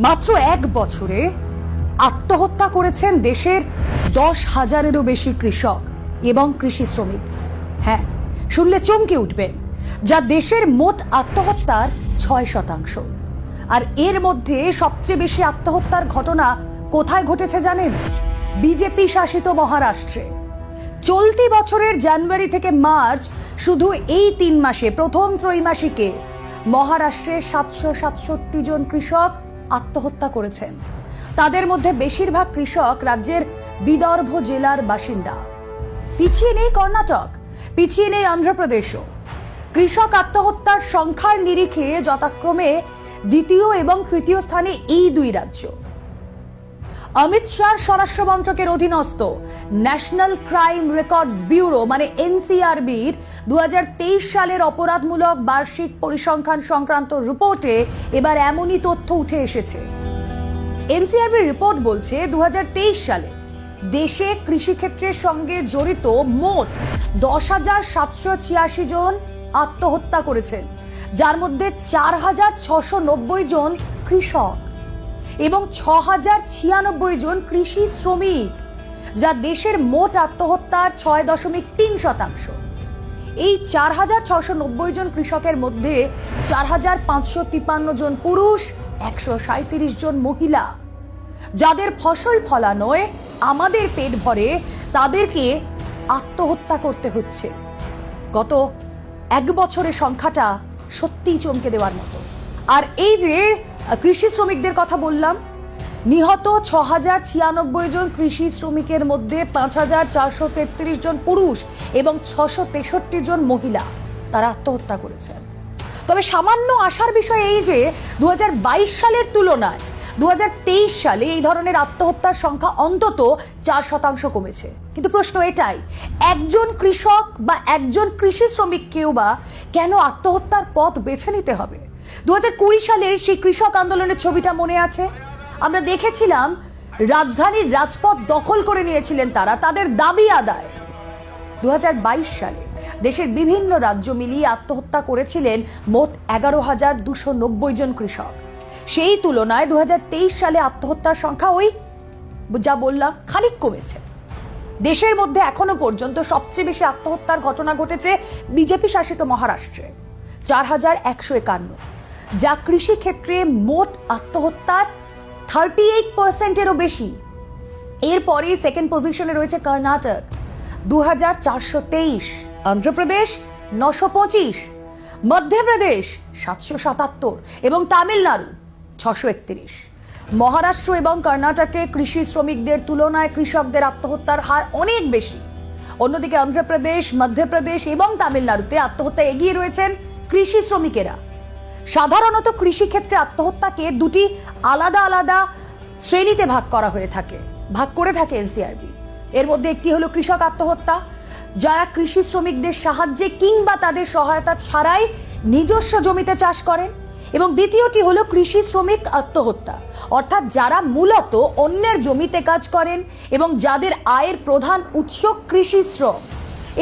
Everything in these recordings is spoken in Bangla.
মাত্র এক বছরে আত্মহত্যা করেছেন দেশের 10,000-এরও বেশি কৃষক এবং কৃষি শ্রমিক। হ্যাঁ, শুনলে চমকে উঠবেন, যা দেশের মোট আত্মহত্যার 6%। আর এর মধ্যে সবচেয়ে বেশি আত্মহত্যার ঘটনা কোথায় ঘটেছে জানেন? বিজেপি শাসিত মহারাষ্ট্রে। চলতি বছরের জানুয়ারি থেকে মার্চ শুধু এই 3 মাসে প্রথম ত্রৈমাসিকে মহারাষ্ট্রে 767 জন কৃষক আত্মহত্যা করেছেন। তাদের মধ্যে বেশিরভাগ কৃষক রাজ্যের বিদর্ভ জেলার বাসিন্দা। পিছিয়ে নেই কর্ণাটক, পিছিয়ে নেই অন্ধ্রপ্রদেশও। কৃষক আত্মহত্যার সংখ্যার নিরিখে যথাক্রমে দ্বিতীয় এবং তৃতীয় স্থানে এই দুই রাজ্য। অমিত শাহর স্বরাষ্ট্র মন্ত্রকের অধীনস্থ ন্যাশনাল ক্রাইম রেকর্ডস ব্যুরো মানে এনসিআরবির 2023 সালের অপরাধমূলক বার্ষিক পরিসংখ্যান সংক্রান্ত রিপোর্টে এবার এমনই তথ্য উঠে এসেছে। এনসিআরবির রিপোর্ট বলছে 2023 সালে দেশে কৃষিক্ষেত্রের সঙ্গে জড়িত মোট 10,786 জন আত্মহত্যা করেছেন, যার মধ্যে 4,690 জন কৃষক এবং 6,096 জন কৃষি শ্রমিক, যা দেশের মোট আত্মহত্যার 6.3%। এই 4,690 জন কৃষকের মধ্যে 4,553 জন পুরুষ, 137 জন মহিলা। যাদের ফসল ফলানোয় আমাদের পেট ভরে, তাদেরকে আত্মহত্যা করতে হচ্ছে। গত এক বছরের সংখ্যাটা সত্যিই চমকে দেওয়ার মতো। আর এই যে কৃষি শ্রমিকদের কথা বললাম, নিহত 6,096 জন কৃষি শ্রমিকের মধ্যে 5,433 জন পুরুষ এবং 663 জন মহিলা তারা আত্মহত্যা করেছেন। তবে সামান্য আশার বিষয় এই যে 2022 সালের তুলনায় 2023 সালে এই ধরনের আত্মহত্যার সংখ্যা অন্তত 4% কমেছে। কিন্তু প্রশ্ন এটাই, একজন কৃষক বা একজন কৃষি শ্রমিককেও বা কেন আত্মহত্যার পথ বেছে নিতে হবে? 2020 সালের সেই কৃষক আন্দোলনের ছবিটা মনে আছে? আমরা দেখেছিলাম রাজধানীর রাজপথ দখল করে নিয়েছিলেন তারা, তাদের দাবি আদায়। 2022 সালে দেশের বিভিন্ন রাজ্য মিলিয়ে আত্মহত্যা করেছিলেন মোট 11,290 জন কৃষক। সেই তুলনায় 2023 সালে আত্মহত্যার সংখ্যা ওই যা বললাম খানিক কমেছে। দেশের মধ্যে এখনো পর্যন্ত সবচেয়ে বেশি আত্মহত্যার ঘটনা ঘটেছে বিজেপি শাসিত মহারাষ্ট্রে, 4,151, যা কৃষি ক্ষেত্রে মোট আত্মহত্যার 38%-এরও বেশি। এরপরে সেকেন্ড পজিশনে রয়েছে কর্ণাটক, 2,423, অন্ধ্রপ্রদেশ 925, মধ্যপ্রদেশ 777 এবং তামিলনাড়ু 631। মহারাষ্ট্র এবং কর্ণাটকে কৃষি শ্রমিকদের তুলনায় কৃষকদের আত্মহত্যার হার অনেক বেশি। অন্যদিকে অন্ধ্রপ্রদেশ, মধ্যপ্রদেশ এবং তামিলনাড়ুতে আত্মহত্যা এগিয়ে রয়েছেন কৃষি শ্রমিকেরা। সাধারণত কৃষি ক্ষেত্রে আত্মহত্যাকে দুটি আলাদা আলাদা শ্রেণীতে ভাগ করে থাকে এনসিআরবি। এর মধ্যে একটি হলো কৃষক আত্মহত্যা, যারা কৃষি শ্রমিকদের সাহায্যে কিংবা তাদের সহায়তা ছাড়াই নিজস্ব জমিতে চাষ করেন, এবং দ্বিতীয়টি হলো কৃষি শ্রমিক আত্মহত্যা, অর্থাৎ যারা মূলত অন্যের জমিতে কাজ করেন এবং যাদের আয়ের প্রধান উৎস কৃষি শ্রম।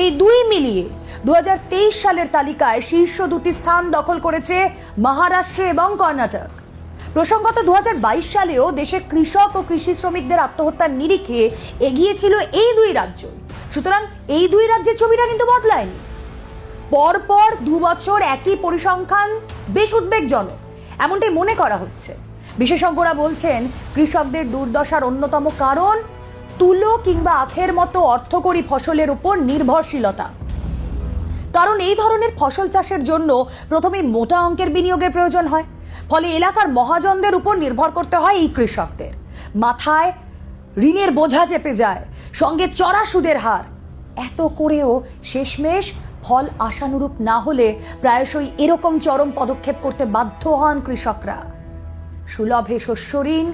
এই দুই মিলিয়ে 2023 সালের তালিকায় শীর্ষ দুটি স্থান দখল করেছে মহারাষ্ট্র এবং কর্ণাটক। প্রসঙ্গত 2022 সালেও দেশের কৃষক ও কৃষি শ্রমিকদের আত্মহত্যার নিরিখে এগিয়েছিল এই দুই রাজ্য। সুতরাং এই দুই রাজ্যের ছবিটা কিন্তু বদলায়নি। পরপর 2 বছর একই পরিসংখ্যান বেশ উদ্বেগজনক, এমনটাই মনে করা হচ্ছে। বিশেষজ্ঞরা বলছেন কৃষকদের দুর্দশার অন্যতম কারণ তুলো কিংবা আখের মতো অর্থকরী ফসলের উপর নির্ভরশীলতা। কারণ এই ধরনের ফসল চাষের জন্য প্রথমে মোটা অঙ্কের বিনিয়োগের প্রয়োজন হয়, ফলে এলাকার মহাজনদের উপর নির্ভর করতে হয় এই কৃষকদের। মাথায় ঋণের বোঝা চেপে যায়, সঙ্গে চড়া সুদের হার। এত করেও শেষমেশ ফল আশানুরূপ না হলে প্রায়শই এরকম চরম পদক্ষেপ করতে বাধ্য হন কৃষকরা। সুলভে শস্য ঋণ,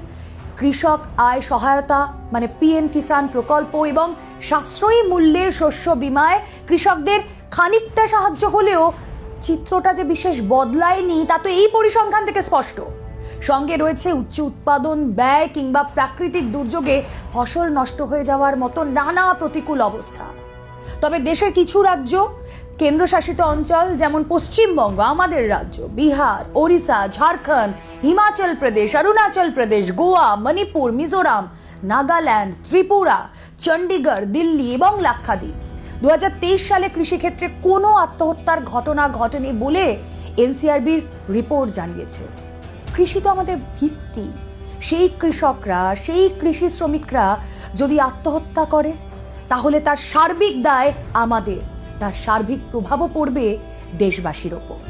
কৃষক আয় সহায়তা মানে পিএম কিষাণ প্রকল্প এবং সাশ্রয়ী মূল্যের শস্য বীমায় কৃষকদের খানিকটা সাহায্য হলেও চিত্রটা যে বিশেষ বদলায়নি তা তো এই পরিসংখ্যান থেকে স্পষ্ট। সঙ্গে রয়েছে উচ্চ উৎপাদন ব্যয় কিংবা প্রাকৃতিক দুর্যোগে ফসল নষ্ট হয়ে যাওয়ার মতো নানা প্রতিকূল অবস্থা। তবে দেশের কিছু রাজ্য, কেন্দ্রশাসিত অঞ্চল যেমন পশ্চিমবঙ্গ আমাদের রাজ্য, বিহার, ওড়িশা, ঝাড়খণ্ড, হিমাচল প্রদেশ, অরুণাচল প্রদেশ, গোয়া, মণিপুর, মিজোরাম, নাগাল্যান্ড, ত্রিপুরা, চণ্ডীগড়, দিল্লি এবং লাক্ষাদ্বীপ 2023 সালে কৃষিক্ষেত্রে কোনো আত্মহত্যার ঘটনা ঘটেনি বলে এনসিআরবির রিপোর্ট জানিয়েছে। কৃষি তো আমাদের ভিত্তি। সেই কৃষকরা, সেই কৃষি শ্রমিকরা যদি আত্মহত্যা করে তাহলে তার সার্বিক দায় আমাদের, তার সার্বিক প্রভাবও পড়বে দেশবাসীর ওপর।